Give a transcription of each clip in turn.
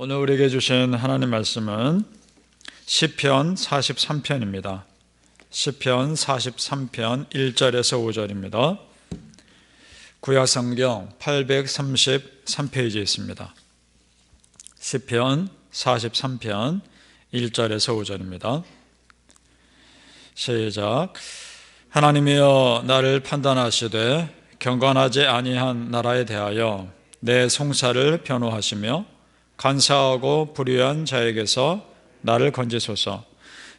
오늘 우리에게 주신 하나님 말씀은 시편 43편입니다. 시편 43편 1절에서 5절입니다. 구약성경 833페이지에 있습니다. 시편 43편 1절에서 5절입니다. 시작. 하나님이여 나를 판단하시되 경건하지 아니한 나라에 대하여 내 송사를 변호하시며 간사하고 불의한 자에게서 나를 건지소서.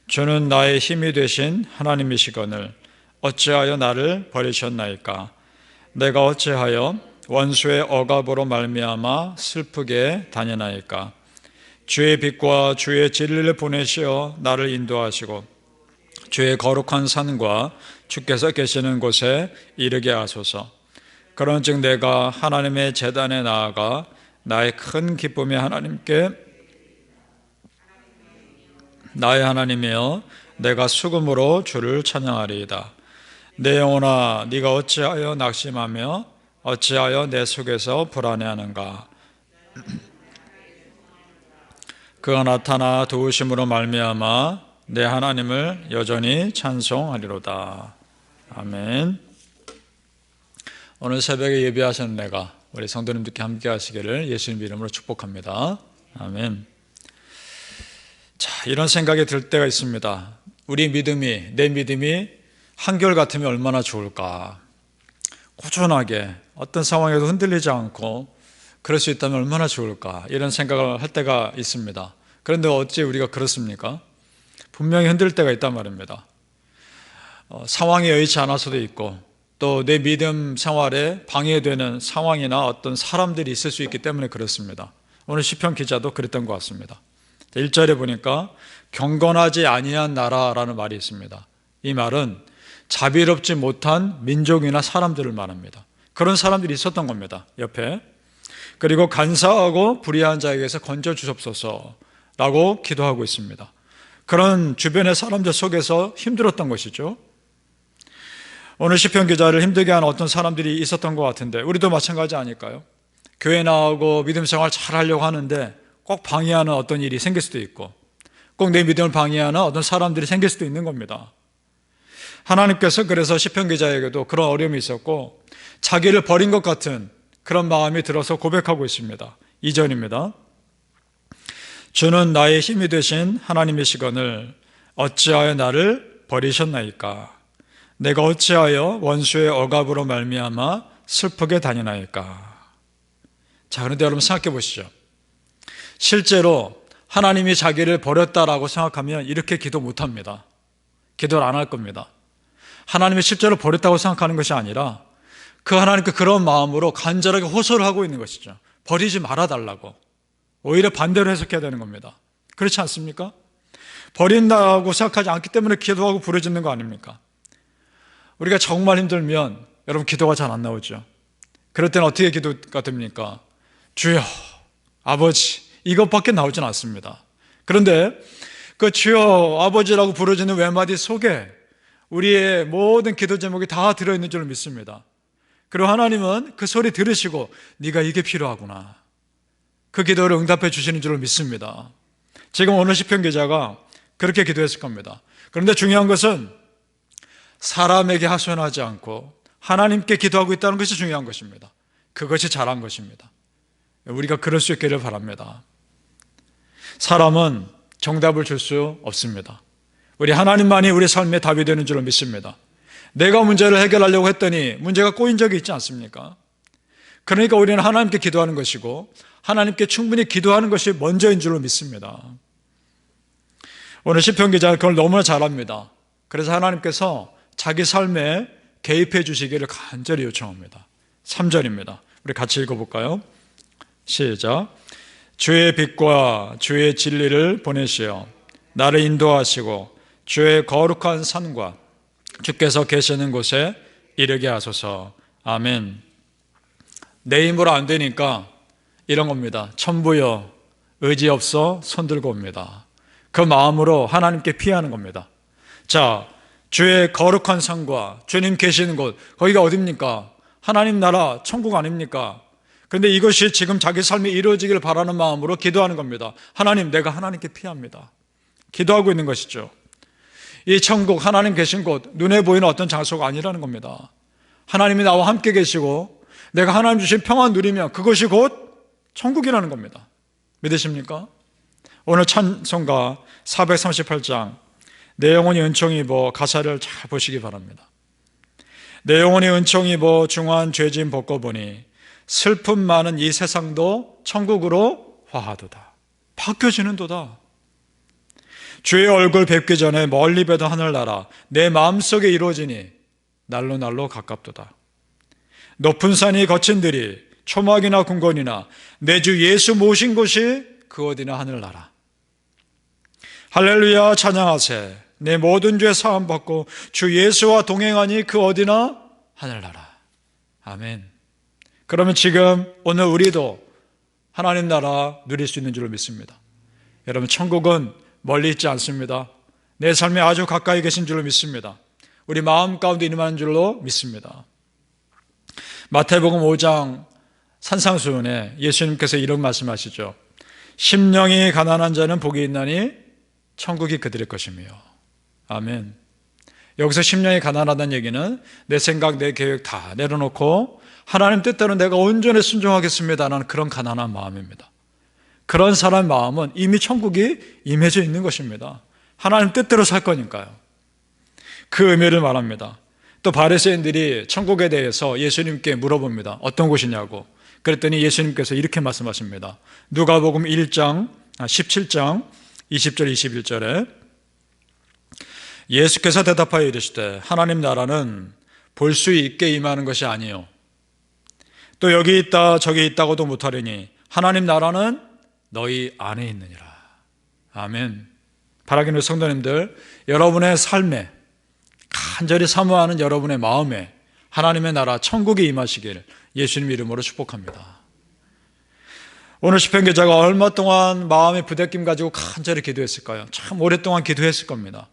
주는 나의 힘이 되신 하나님이시거늘 어찌하여 나를 버리셨나이까. 내가 어찌하여 원수의 억압으로 말미암아 슬프게 다니나이까. 주의 빛과 주의 진리를 보내시어 나를 인도하시고 주의 거룩한 산과 주께서 계시는 곳에 이르게 하소서. 그런즉 내가 하나님의 제단에 나아가 나의 큰 기쁨의 하나님께 나의 하나님이여 내가 수금으로 주를 찬양하리이다. 내 영혼아 네가 어찌하여 낙심하며 어찌하여 내 속에서 불안해하는가. 그가 나타나 도우심으로 말미암아 내 하나님을 여전히 찬송하리로다. 아멘. 오늘 새벽에 예배하시는 내가 우리 성도님들께 함께 하시기를 예수님 이름으로 축복합니다. 아멘. 자, 이런 생각이 들 때가 있습니다. 내 믿음이 한결같으면 얼마나 좋을까. 꾸준하게 어떤 상황에도 흔들리지 않고 그럴 수 있다면 얼마나 좋을까. 이런 생각을 할 때가 있습니다. 그런데 어찌 우리가 그렇습니까? 분명히 흔들 때가 있단 말입니다. 상황이 여의치 않아서도 있고 또 내 믿음 생활에 방해되는 상황이나 어떤 사람들이 있을 수 있기 때문에 그렇습니다. 오늘 시편 기자도 그랬던 것 같습니다. 1절에 보니까 경건하지 아니한 나라라는 말이 있습니다. 이 말은 자비롭지 못한 민족이나 사람들을 말합니다. 그런 사람들이 있었던 겁니다. 옆에. 그리고 간사하고 불의한 자에게서 건져주옵소서라고 기도하고 있습니다. 그런 주변의 사람들 속에서 힘들었던 것이죠. 오늘 시편 기자를 힘들게 하는 어떤 사람들이 있었던 것 같은데 우리도 마찬가지 아닐까요? 교회 나오고 믿음 생활 잘 하려고 하는데 꼭 방해하는 어떤 일이 생길 수도 있고 꼭 내 믿음을 방해하는 어떤 사람들이 생길 수도 있는 겁니다. 하나님께서 그래서 시편 기자에게도 그런 어려움이 있었고 자기를 버린 것 같은 그런 마음이 들어서 고백하고 있습니다. 2절입니다. 주는 나의 힘이 되신 하나님이시거늘 어찌하여 나를 버리셨나이까. 내가 어찌하여 원수의 억압으로 말미암아 슬프게 다니나이까. 자, 그런데 여러분 생각해 보시죠. 실제로 하나님이 자기를 버렸다라고 생각하면 이렇게 기도 못합니다. 기도를 안 할 겁니다. 하나님이 실제로 버렸다고 생각하는 것이 아니라 그 하나님께 그런 마음으로 간절하게 호소를 하고 있는 것이죠. 버리지 말아달라고. 오히려 반대로 해석해야 되는 겁니다. 그렇지 않습니까? 버린다고 생각하지 않기 때문에 기도하고 부르짖는 거 아닙니까? 우리가 정말 힘들면 여러분 기도가 잘 안 나오죠. 그럴 때는 어떻게 기도가 됩니까? 주여, 아버지, 이것밖에 나오진 않습니다. 그런데 그 주여, 아버지라고 부르짖는 외마디 속에 우리의 모든 기도 제목이 다 들어있는 줄 믿습니다. 그리고 하나님은 그 소리 들으시고 네가 이게 필요하구나. 그 기도를 응답해 주시는 줄 믿습니다. 지금 오늘 시편 기자가 그렇게 기도했을 겁니다. 그런데 중요한 것은 사람에게 하소연하지 않고 하나님께 기도하고 있다는 것이 중요한 것입니다. 그것이 잘한 것입니다. 우리가 그럴 수 있기를 바랍니다. 사람은 정답을 줄 수 없습니다. 우리 하나님만이 우리 삶의 답이 되는 줄 믿습니다. 내가 문제를 해결하려고 했더니 문제가 꼬인 적이 있지 않습니까? 그러니까 우리는 하나님께 기도하는 것이고 하나님께 충분히 기도하는 것이 먼저인 줄 믿습니다. 오늘 시편 기자는 그걸 너무나 잘합니다. 그래서 하나님께서 자기 삶에 개입해 주시기를 간절히 요청합니다. 3절입니다. 우리 같이 읽어볼까요? 시작. 주의 빛과 주의 진리를 보내시어 나를 인도하시고 주의 거룩한 산과 주께서 계시는 곳에 이르게 하소서. 아멘. 내 힘으로 안 되니까 이런 겁니다. 천부여 의지 없어 손들고 옵니다. 그 마음으로 하나님께 피하는 겁니다. 자, 주의 거룩한 산과 주님 계시는 곳, 거기가 어딥니까? 하나님 나라 천국 아닙니까? 그런데 이것이 지금 자기 삶이 이루어지길 바라는 마음으로 기도하는 겁니다. 하나님, 내가 하나님께 피합니다. 기도하고 있는 것이죠. 이 천국, 하나님 계신 곳, 눈에 보이는 어떤 장소가 아니라는 겁니다. 하나님이 나와 함께 계시고 내가 하나님 주신 평안 누리면 그것이 곧 천국이라는 겁니다. 믿으십니까? 오늘 찬송가 438장 내 영혼이 은총 입어 가사를 잘 보시기 바랍니다. 내 영혼이 은총 입어 중한 죄짐 벗고보니 슬픔 많은 이 세상도 천국으로 화하도다. 바뀌어지는도다. 주의 얼굴 뵙기 전에 멀리 배던 하늘나라 내 마음속에 이루어지니 날로 날로 가깝도다. 높은 산이 거친 들이 초막이나 궁궐이나 내 주 예수 모신 곳이 그 어디나 하늘나라. 할렐루야 찬양하세. 내 모든 죄 사함 받고 주 예수와 동행하니 그 어디나 하늘나라. 아멘. 그러면 지금 오늘 우리도 하나님 나라 누릴 수 있는 줄로 믿습니다. 여러분, 천국은 멀리 있지 않습니다. 내 삶에 아주 가까이 계신 줄로 믿습니다. 우리 마음 가운데 임하는 줄로 믿습니다. 마태복음 5장 산상수훈에 예수님께서 이런 말씀하시죠. 심령이 가난한 자는 복이 있나니 천국이 그들의 것이며. 아멘. 여기서 심령이 가난하다는 얘기는 내 생각, 내 계획 다 내려놓고 하나님 뜻대로 내가 온전히 순종하겠습니다라는 그런 가난한 마음입니다. 그런 사람의 마음은 이미 천국이 임해져 있는 것입니다. 하나님 뜻대로 살 거니까요. 그 의미를 말합니다. 또 바리새인들이 천국에 대해서 예수님께 물어봅니다. 어떤 곳이냐고. 그랬더니 예수님께서 이렇게 말씀하십니다. 누가복음 17장 20절 21절에 예수께서 대답하여 이르시되 하나님 나라는 볼 수 있게 임하는 것이 아니요 또 여기 있다 저기 있다고도 못하리니 하나님 나라는 너희 안에 있느니라. 아멘. 바라기는 성도님들, 여러분의 삶에 간절히 사모하는 여러분의 마음에 하나님의 나라 천국이 임하시길 예수님 이름으로 축복합니다. 오늘 시편 기자가 얼마 동안 마음의 부대낌 가지고 간절히 기도했을까요? 참 오랫동안 기도했을 겁니다.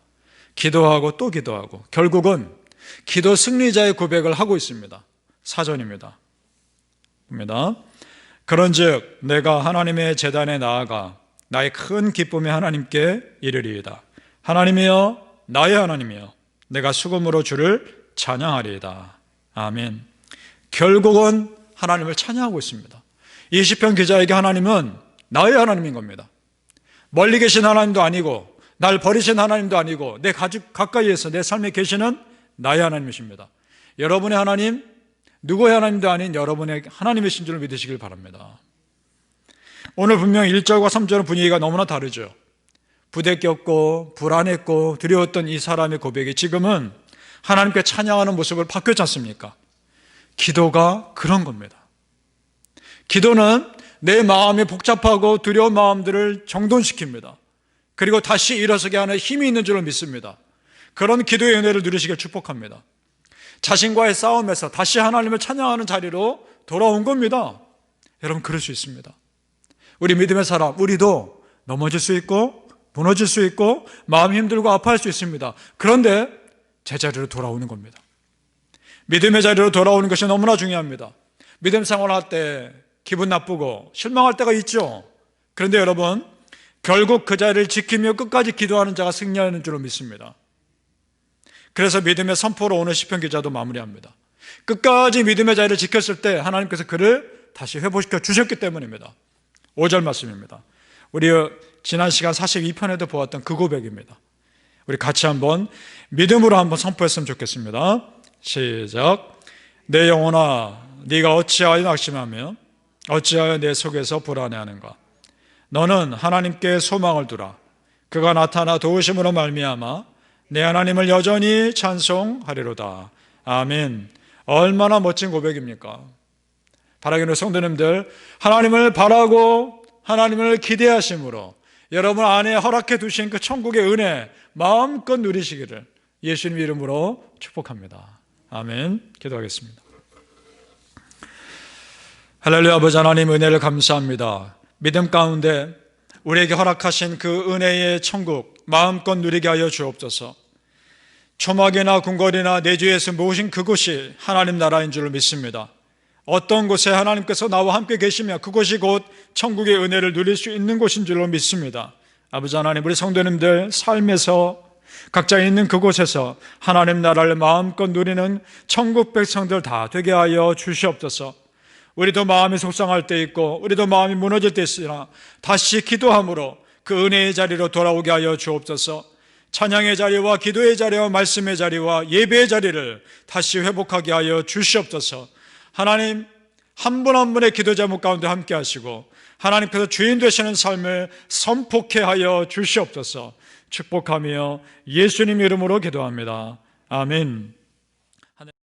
기도하고 또 기도하고 결국은 기도 승리자의 고백을 하고 있습니다. 사전입니다. 봅니다. 그런즉 내가 하나님의 제단에 나아가 나의 큰 기쁨의 하나님께 이르리이다. 하나님이여 나의 하나님이여 내가 수금으로 주를 찬양하리이다. 아멘. 결국은 하나님을 찬양하고 있습니다. 이 시편 기자에게 하나님은 나의 하나님인 겁니다. 멀리 계신 하나님도 아니고 날 버리신 하나님도 아니고 내 가까이에서 내 삶에 계시는 나의 하나님이십니다. 여러분의 하나님, 누구의 하나님도 아닌 여러분의 하나님이신 줄 믿으시길 바랍니다. 오늘 분명 1절과 3절은 분위기가 너무나 다르죠. 부대꼈고 불안했고 두려웠던 이 사람의 고백이 지금은 하나님께 찬양하는 모습을 바뀌었지 않습니까? 기도가 그런 겁니다. 기도는 내 마음이 복잡하고 두려운 마음들을 정돈시킵니다. 그리고 다시 일어서게 하는 힘이 있는 줄로 믿습니다. 그런 기도의 은혜를 누리시길 축복합니다. 자신과의 싸움에서 다시 하나님을 찬양하는 자리로 돌아온 겁니다. 여러분, 그럴 수 있습니다. 우리 믿음의 사람, 우리도 넘어질 수 있고 무너질 수 있고 마음이 힘들고 아파할 수 있습니다. 그런데 제자리로 돌아오는 겁니다. 믿음의 자리로 돌아오는 것이 너무나 중요합니다. 믿음 생활할 때 기분 나쁘고 실망할 때가 있죠. 그런데 여러분, 결국 그 자리를 지키며 끝까지 기도하는 자가 승리하는 줄로 믿습니다. 그래서 믿음의 선포로 오늘 시편 기자도 마무리합니다. 끝까지 믿음의 자리를 지켰을 때 하나님께서 그를 다시 회복시켜 주셨기 때문입니다. 5절 말씀입니다. 우리 지난 시간 42편에도 보았던 그 고백입니다. 우리 같이 한번 믿음으로 한번 선포했으면 좋겠습니다. 시작. 내 영혼아 네가 어찌하여 낙심하며 어찌하여 내 속에서 불안해하는가. 너는 하나님께 소망을 두라. 그가 나타나 도우심으로 말미암아 내 하나님을 여전히 찬송하리로다. 아멘. 얼마나 멋진 고백입니까? 바라기는 성도님들, 하나님을 바라고 하나님을 기대하심으로 여러분 안에 허락해 두신 그 천국의 은혜 마음껏 누리시기를 예수님 이름으로 축복합니다. 아멘. 기도하겠습니다. 할렐루야. 아버지 하나님, 은혜를 감사합니다. 믿음 가운데 우리에게 허락하신 그 은혜의 천국 마음껏 누리게 하여 주옵소서. 초막이나 궁궐이나 내 주에서 모신 그곳이 하나님 나라인 줄 믿습니다. 어떤 곳에 하나님께서 나와 함께 계시며 그곳이 곧 천국의 은혜를 누릴 수 있는 곳인 줄로 믿습니다. 아버지 하나님, 우리 성도님들 삶에서 각자 있는 그곳에서 하나님 나라를 마음껏 누리는 천국 백성들 다 되게 하여 주시옵소서. 우리도 마음이 속상할 때 있고 우리도 마음이 무너질 때 있으나 다시 기도함으로 그 은혜의 자리로 돌아오게 하여 주옵소서. 찬양의 자리와 기도의 자리와 말씀의 자리와 예배의 자리를 다시 회복하게 하여 주시옵소서. 하나님, 한 분 한 분의 기도 제목 가운데 함께 하시고 하나님께서 주인 되시는 삶을 선포케 하여 주시옵소서. 축복하며 예수님 이름으로 기도합니다. 아멘.